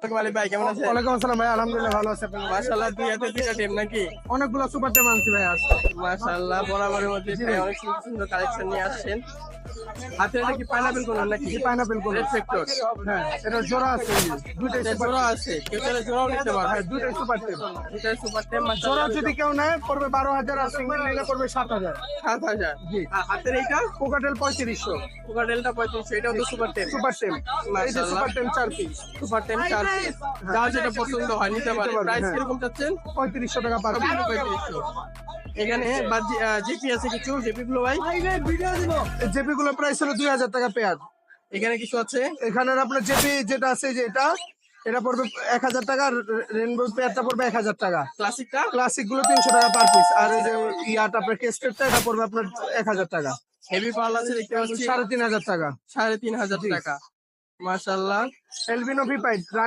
আলিফ ভাই কেমন আছেন? ওয়ালাইকুম আসসালাম ভাই, আলহামদুলিল্লাহ ভালো আছে। মাশাআল্লাহ, দুই হাতে দুইটা টিম নাকি? অনেকগুলো সুপার টেম আনছি ভাই আজ। মাশাআল্লাহ, বরাবরের মধ্যে জি ভাই ভাই। অনেক সুন্দর সুন্দর কালেকশন নিয়ে আসছেন। হাতে এটা কি পাইনাপেল কোন নাকি? পাইনাপেল কোন? Red factor. হ্যাঁ, এটা জোড়া আছে, এই যে, দুইটাই এটা সুপার। জোড়া আছে, কেউ চাইলে জোড়াও নিতে পারবে। হ্যাঁ, দুইটাই সুপার টেম। দুইটা সুপার টেম জোড়া মাশাআল্লাহ। যদি কেউ নেয় পড়বে 12,000, আর সিঙ্গেল নিলে পড়বে 7,000। 7,000। জি। আর হাতের এইটা কোকাটেল 3500। কোকাটেলটা 3500, এটাও তো সুপার টেম। সুপার টেম। এই যে সুপার টেম 4 পিস। সুপার টেম 4 পিস। যার যেটা পছন্দ হয় নিতে পারে। পারবে, প্রাইস হ্যাঁ। কিরকম চাচ্ছেন? 3500 টাকা পার পিস। 3500। এখানে জিপি আছে কিছু, জিপি গুলো ভাই। জেপি গুলো প্রাইস হলো 2000 টাকা পেয়ার। এখানে কিছু আছে। এখানে আপনার জেপি যেটা আছে, যে এটা পড়বে 1000 টাকা, রেনবো পেয়ারটা পড়বে 1000 টাকা। ক্লাসিকটা ক্লাসিক গুলো 300 টাকা পার পিস। আর এই যে ইয়াটা আপনার কেস্টেরটা, এটা পড়বে আপনার 1000 টাকা। হেভি পার্ল আছে দেখতে পাচ্ছি, 3500 টাকা। 3,500 টাকা। মাশাআল্লাহ। এলবিনো ভিপাইট